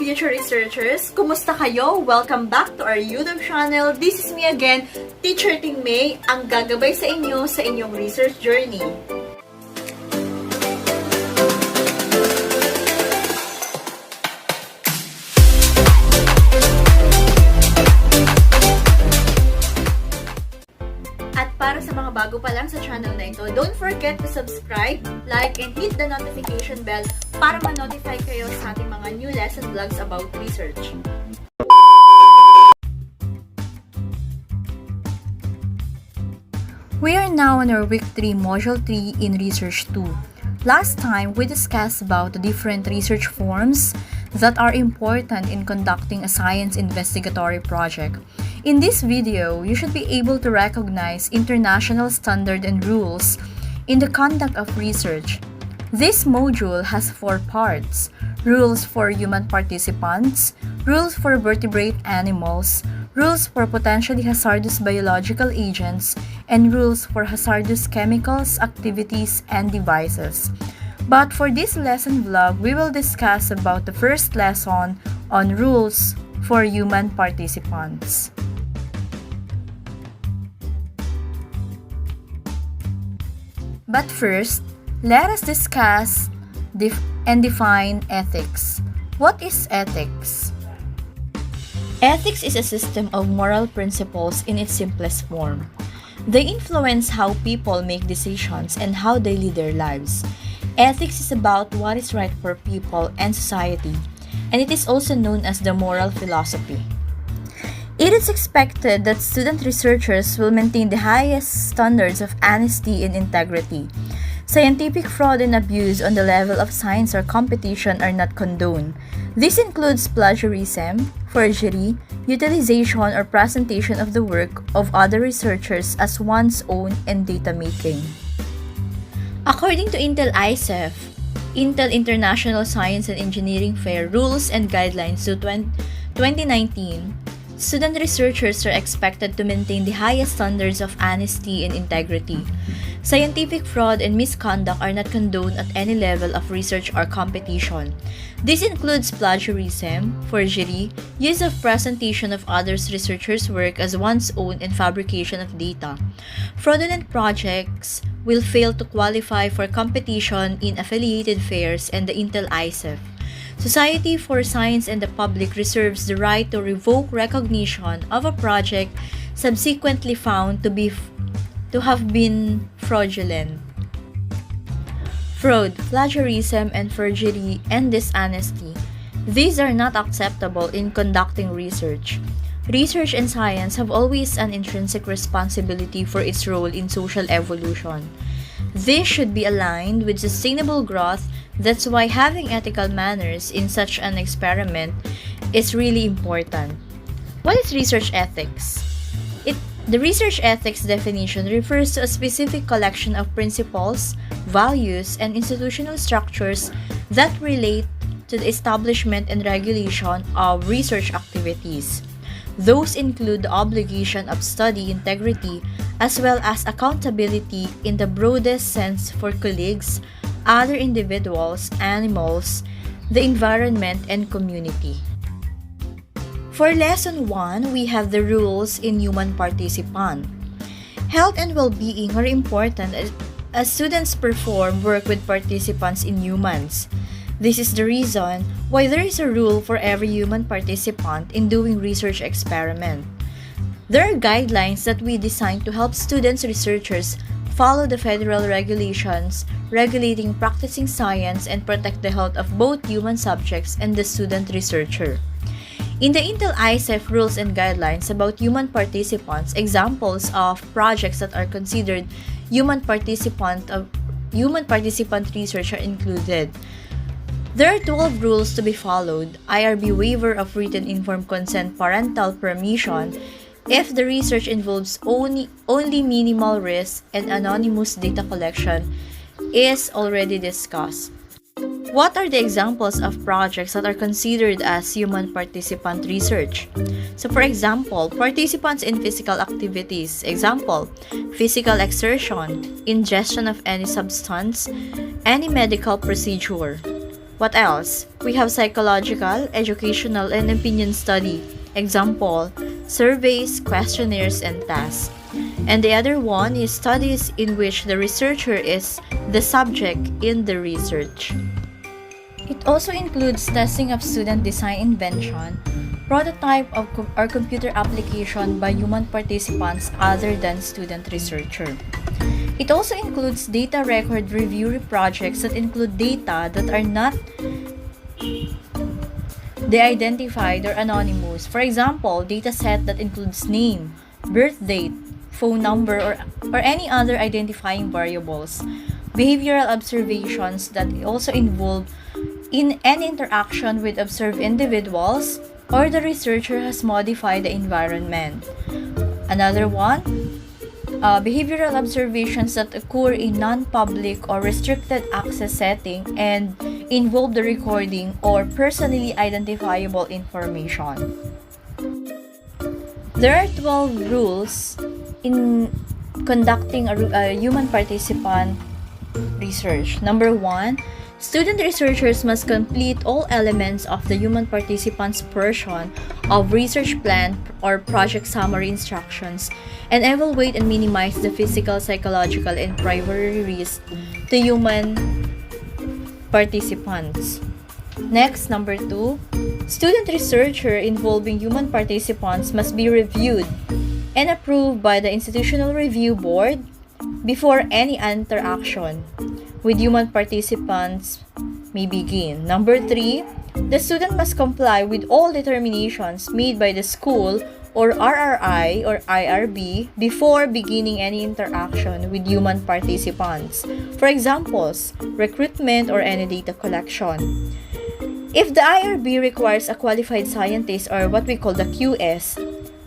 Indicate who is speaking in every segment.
Speaker 1: future researchers! Kumusta kayo? Welcome back to our YouTube channel. This is me again, Teacher Ting May, ang gagabay sa inyong research journey. At para sa mga bago pa lang sa channel na ito, don't forget to subscribe, like, and hit the notification bell para ma-notify kayo sa ating mga new lesson vlogs about research.
Speaker 2: We are now on our week 3, module 3 in research 2. Last time, we discussed about the different research forms that are important in conducting a science investigatory project. In this video, you should be able to recognize international standard and rules in the conduct of research. This module has 4 parts: rules for human participants, rules for vertebrate animals, rules for potentially hazardous biological agents, and rules for hazardous chemicals, activities, and devices. But for this lesson vlog, we will discuss about the first lesson on rules for human participants. But first, let us discuss and define ethics. What is ethics? Ethics is a system of moral principles in its simplest form. They influence how people make decisions and how they lead their lives. Ethics is about what is right for people and society, and it is also known as the moral philosophy. It is expected that student researchers will maintain the highest standards of honesty and integrity. Scientific fraud and abuse on the level of science or competition are not condoned. This includes plagiarism, forgery, utilization or presentation of the work of other researchers as one's own, and data making. According to Intel ISEF, Intel International Science and Engineering Fair Rules and Guidelines to 2019, student researchers are expected to maintain the highest standards of honesty and integrity. Scientific fraud and misconduct are not condoned at any level of research or competition. This includes plagiarism, forgery, use of presentation of others' researchers' work as one's own, and fabrication of data. Fraudulent projects will fail to qualify for competition in affiliated fairs and the Intel ISEF. Society for Science and the public reserves the right to revoke recognition of a project subsequently found to have been fraudulent. Fraud, plagiarism, and forgery and dishonesty. These are not acceptable in conducting research. Research and science have always an intrinsic responsibility for its role in social evolution. This should be aligned with sustainable growth. That's why having ethical manners in such an experiment is really important. What is research ethics? The research ethics definition refers to a specific collection of principles, values, and institutional structures that relate to the establishment and regulation of research activities. Those include the obligation of study integrity as well as accountability in the broadest sense for colleagues, other individuals, animals, the environment, and community. For Lesson 1, we have the rules in human participant. Health and well-being are important as students perform work with participants in humans. This is the reason why there is a rule for every human participant in doing research experiment. There are guidelines that we designed to help students researchers follow the federal regulations regulating practicing science and protect the health of both human subjects and the student researcher. In the Intel ISEF rules and guidelines about human participants, examples of projects that are considered human participant research are included. There are 12 rules to be followed: IRF Waiver of written informed consent, parental permission, if the research involves only minimal risk, and anonymous data collection is already discussed. What are the examples of projects that are considered as human participant research? So for example, participants in physical activities. Example, physical exertion, ingestion of any substance, any medical procedure. What else? We have psychological, educational, and opinion study. Example, surveys, questionnaires, and tasks. And the other one is studies in which the researcher is the subject in the research. It also includes testing of student design invention, prototype of or computer application by human participants other than student researcher. It also includes data record review projects that include data that are not de-identified or anonymous. For example, data set that includes name, birth date, phone number, or any other identifying variables. Behavioral observations that also involve in any interaction with observed individuals, or the researcher has modified the environment. Another one, behavioral observations that occur in non-public or restricted access setting and involve the recording or personally identifiable information. There are 12 rules in conducting a human participant research. Number 1, student researchers must complete all elements of the human participants portion of research plan or project summary instructions and evaluate and minimize the physical, psychological, and primary risk to human participants. Next, number 2, student researcher involving human participants must be reviewed and approved by the Institutional Review Board before any interaction with human participants may begin. Number 3, the student must comply with all determinations made by the school or RRI or IRB before beginning any interaction with human participants. For examples, recruitment or any data collection. If the IRB requires a qualified scientist or what we call the QS,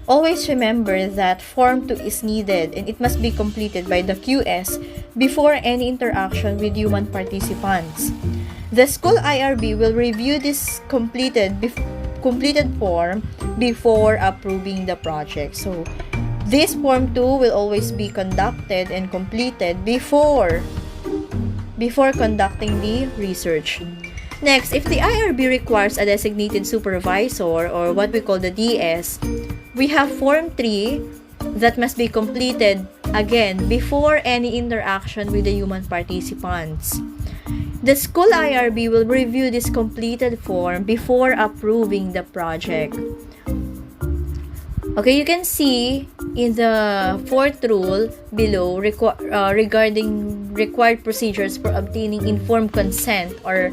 Speaker 2: always remember that Form 2 is needed and it must be completed by the QS before any interaction with human participants. The school IRB will review this completed form before approving the project. So, this Form 2 will always be conducted and completed before conducting the research. Next, if the IRB requires a designated supervisor or what we call the DS, we have Form 3 that must be completed again before any interaction with the human participants. The school IRB will review this completed form before approving the project. Okay, you can see in the fourth rule below regarding required procedures for obtaining informed consent or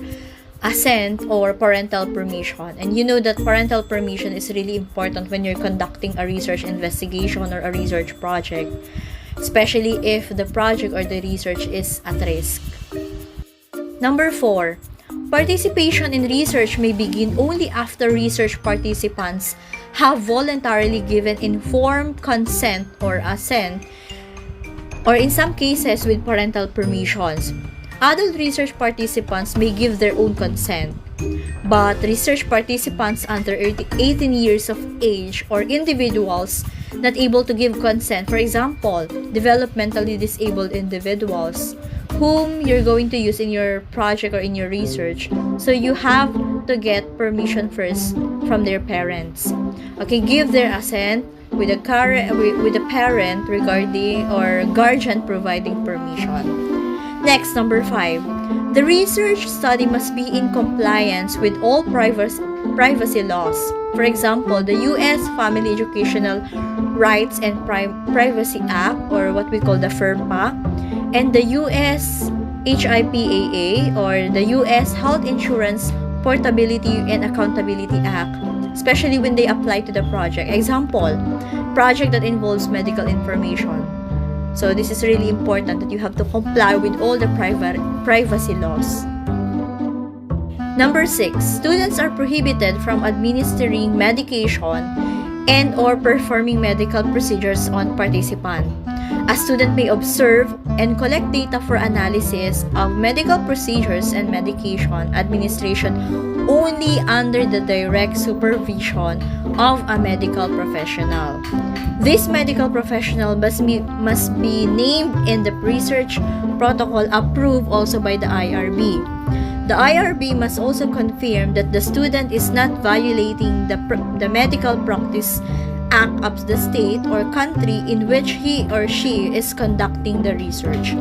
Speaker 2: assent or parental permission. And you know that parental permission is really important when you're conducting a research investigation or a research project, especially if the project or the research is at risk. Number 4, participation in research may begin only after research participants have voluntarily given informed consent or assent, or in some cases with parental permissions. Adult research participants may give their own consent, but research participants under 18 years of age or individuals not able to give consent, for example, developmentally disabled individuals, whom you're going to use in your project or in your research. So you have to get permission first from their parents. Okay, give their assent with a parent regarding or guardian providing permission. Next, number 5. The research study must be in compliance with all privacy laws. For example, the U.S. Family Educational Rights and Privacy Act, or what we call the FERPA, and the U.S. HIPAA, or the U.S. Health Insurance Portability and Accountability Act, especially when they apply to the project. Example, project that involves medical information. So this is really important that you have to comply with all the privacy laws. Number 6, students are prohibited from administering medication and or performing medical procedures on participant. A student may observe and collect data for analysis of medical procedures and medication administration only under the direct supervision of a medical professional. This medical professional must be named in the research protocol approved also by the IRB. The IRB must also confirm that the student is not violating the medical practice act of the state or country in which he or she is conducting the research.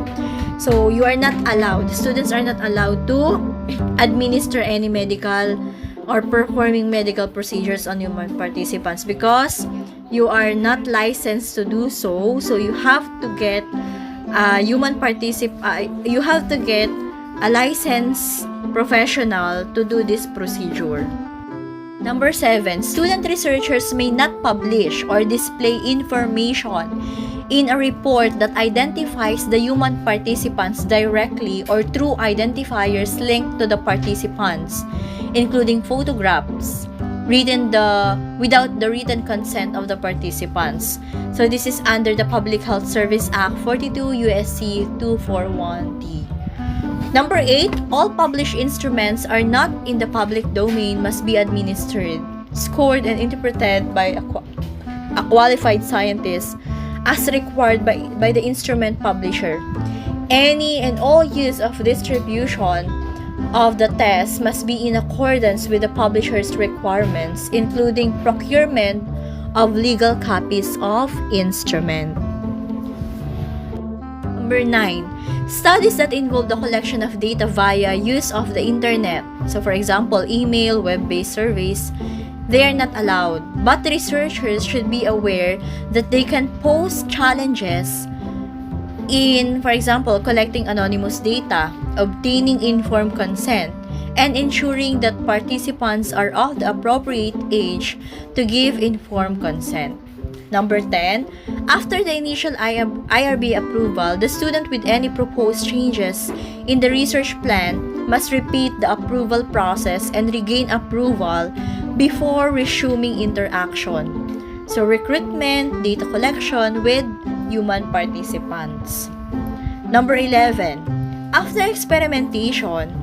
Speaker 2: So you are not allowed, students are not allowed to administer any medical or performing medical procedures on human participants because you are not licensed to do so. So you have to get you have to get a licensed professional to do this procedure. Number 7, student researchers may not publish or display information in a report that identifies the human participants directly or through identifiers linked to the participants, including photographs, without the written consent of the participants. So this is under the Public Health Service Act 42 USC 241D. Number 8, all published instruments are not in the public domain must be administered, scored, and interpreted by a qualified scientist as required by the instrument publisher. Any and all use of distribution of the test must be in accordance with the publisher's requirements, including procurement of legal copies of instrument. Number 9, studies that involve the collection of data via use of the internet, so for example, email, web-based surveys, they are not allowed. But researchers should be aware that they can pose challenges in, for example, collecting anonymous data, obtaining informed consent, and ensuring that participants are of the appropriate age to give informed consent. Number 10, after the initial IRB approval, the student with any proposed changes in the research plan must repeat the approval process and regain approval before resuming interaction. So, recruitment, data collection with human participants. Number 11, after experimentation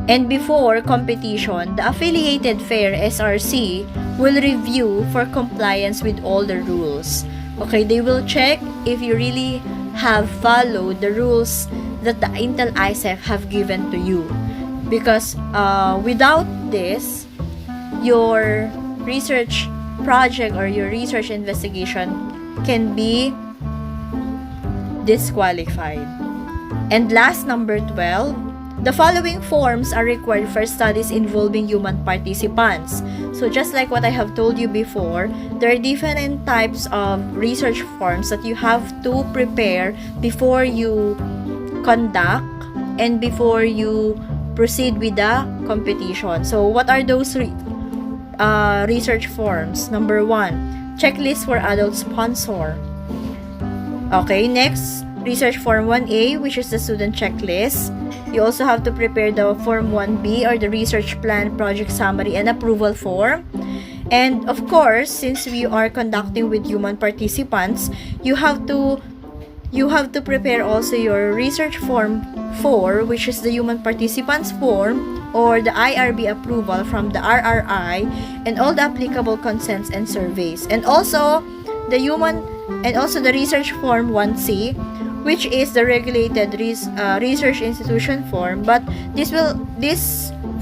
Speaker 2: and before competition, the affiliated FAIR SRC will review for compliance with all the rules. Okay, they will check if you really have followed the rules that the Intel ISEF have given to you. Because without this, your research project or your research investigation can be disqualified. And last, number 12, the following forms are required for studies involving human participants. So just like what I have told you before, there are different types of research forms that you have to prepare before you conduct and before you proceed with the competition. So what are those research forms? Number 1, checklist for adult sponsor. Okay, next, research form 1A, which is the student checklist. You also have to prepare the form 1B or the research plan, project summary, and approval form. And of course, since we are conducting with human participants, you have to prepare also your research form 4, which is the human participants form, or the IRB approval from the RRI, and all the applicable consents and surveys. And also the research form 1C, which is the regulated research institution form, but this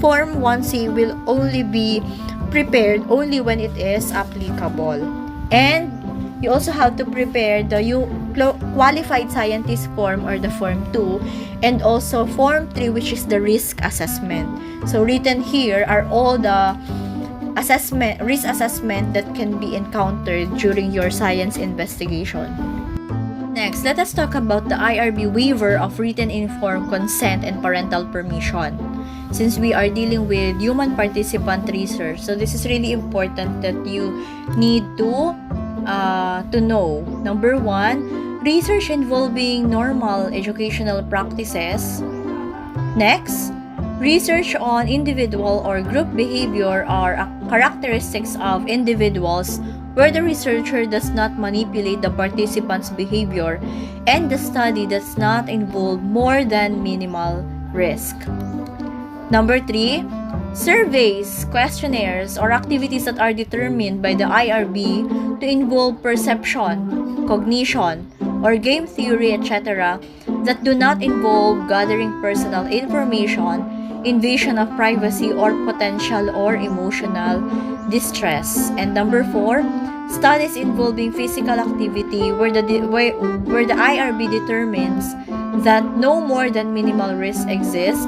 Speaker 2: form 1C will only be prepared only when it is applicable. And you also have to prepare the qualified scientist form or the form 2, and also form 3, which is the risk assessment. So written here are all the risk assessment that can be encountered during your science investigation. Next, let us talk about the IRB waiver of written informed consent and parental permission. Since we are dealing with human participant research, so this is really important that you need to know. Number 1, research involving normal educational practices. Next, research on individual or group behavior or characteristics of individuals where the researcher does not manipulate the participant's behavior and the study does not involve more than minimal risk. Number 3, surveys, questionnaires, or activities that are determined by the IRB to involve perception, cognition, or game theory, etc., that do not involve gathering personal information invasion of privacy, or potential or emotional distress. And number 4, studies involving physical activity where the IRB determines that no more than minimal risk exists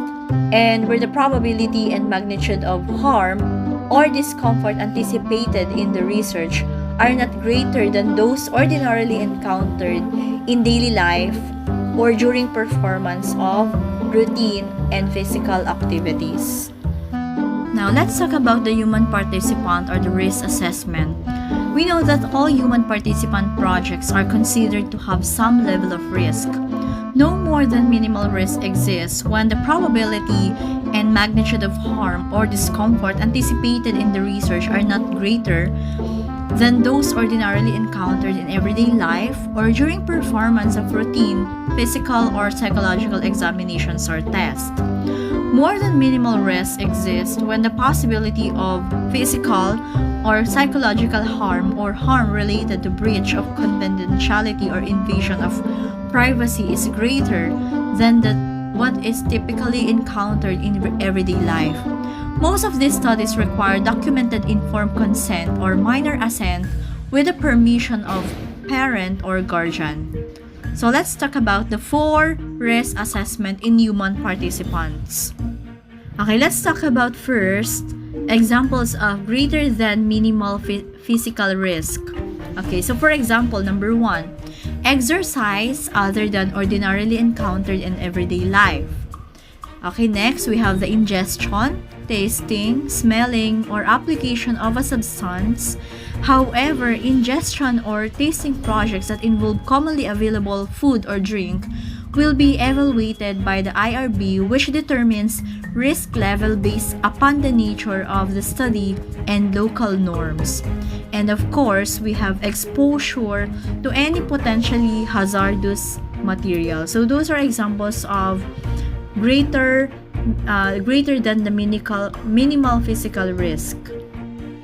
Speaker 2: and where the probability and magnitude of harm or discomfort anticipated in the research are not greater than those ordinarily encountered in daily life or during performance of routine and physical activities. Now, let's talk about the human participant or the risk assessment. We know that all human participant projects are considered to have some level of risk. No more than minimal risk exists when the probability and magnitude of harm or discomfort anticipated in the research are not greater than those ordinarily encountered in everyday life or during performance of routine, physical, or psychological examinations or tests. More than minimal risk exists when the possibility of physical or psychological harm or harm related to breach of confidentiality or invasion of privacy is greater than what is typically encountered in everyday life. Most of these studies require documented informed consent or minor assent with the permission of parent or guardian. So let's talk about the 4 risk assessment in human participants. Okay, let's talk about first examples of greater than minimal physical risk. Okay, so for example, number 1, exercise other than ordinarily encountered in everyday life. Okay, next we have the ingestion, tasting, smelling, or application of a substance. However, ingestion or tasting projects that involve commonly available food or drink will be evaluated by the IRB, which determines risk level based upon the nature of the study and local norms. And of course, we have exposure to any potentially hazardous material. So those are examples of greater than the minimal physical risk.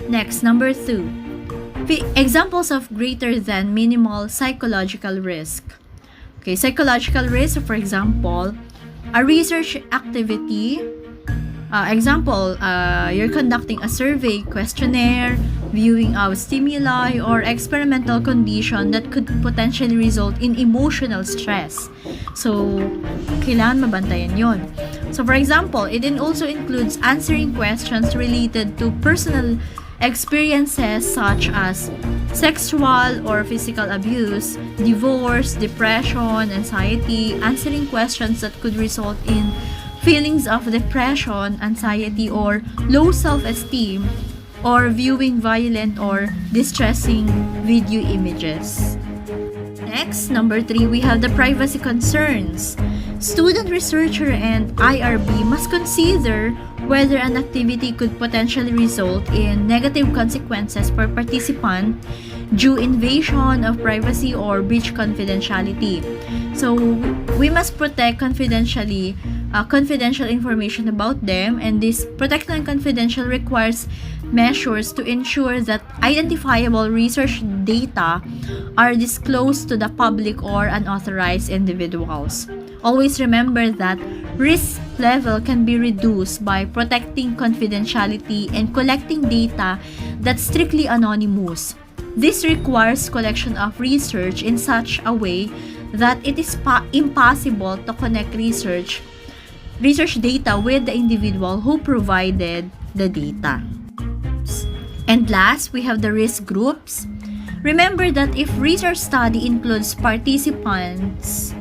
Speaker 2: Next, number 2. Examples of greater than minimal psychological risk. Okay, psychological risk, for example, a research activity. You're conducting a survey, questionnaire, viewing of stimuli, or experimental condition that could potentially result in emotional stress. So, kailangan mabantayan yon. So, for example, it also includes answering questions related to personal experiences such as sexual or physical abuse, divorce, depression, anxiety, answering questions that could result in feelings of depression, anxiety, or low self-esteem, or viewing violent or distressing video images. Next, number 3, we have the privacy concerns. Student, researcher, and IRB must consider whether an activity could potentially result in negative consequences for participant due invasion of privacy or breach confidentiality. So, we must protect confidential information about them, and this protection confidential requires measures to ensure that identifiable research data are disclosed to the public or unauthorized individuals. Always remember that risk level can be reduced by protecting confidentiality and collecting data that's strictly anonymous. This requires collection of research in such a way that it is impossible to connect research data with the individual who provided the data. And last, we have the risk groups. Remember that if research study includes participants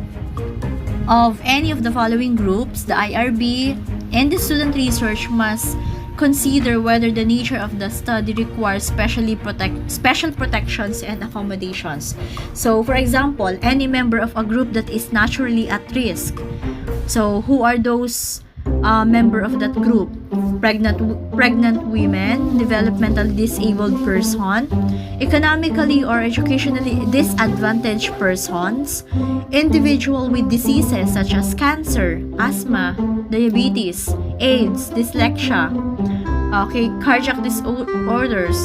Speaker 2: of any of the following groups, the IRB and the student research must consider whether the nature of the study requires special protections and accommodations. So, for example, any member of a group that is naturally at risk. So, who are those member of that group? Pregnant women, developmentally disabled person, economically or educationally disadvantaged persons, individual with diseases such as cancer, asthma, diabetes, AIDS, dyslexia, cardiac disorders,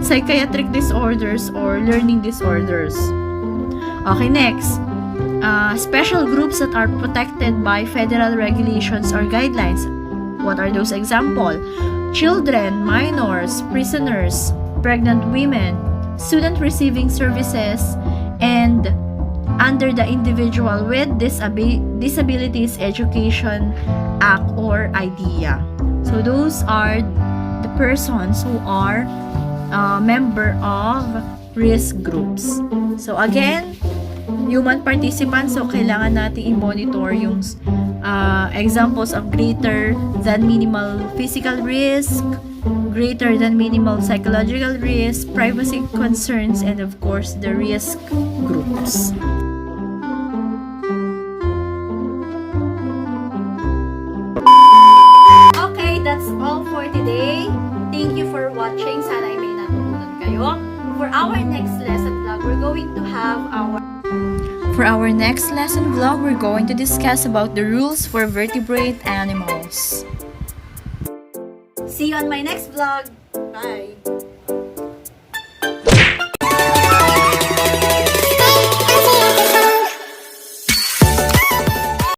Speaker 2: psychiatric disorders, or learning disorders. Okay, next. special groups that are protected by federal regulations or guidelines. What are those examples? Children, minors, prisoners, pregnant women, student receiving services, and under the Individual with Disabilities Education Act or IDEA. So those are the persons who are member of risk groups. So again, human participants, so kailangan natin i-monitor yung examples of greater than minimal physical risk, greater than minimal psychological risk, privacy concerns, and of course, the risk groups.
Speaker 1: Okay, that's all for today. Thank you for watching. Sana ay may natutunan kayo. For our next lesson vlog, we're going to have our
Speaker 2: we're going to discuss about the rules for vertebrate animals.
Speaker 1: See you on my next vlog. Bye!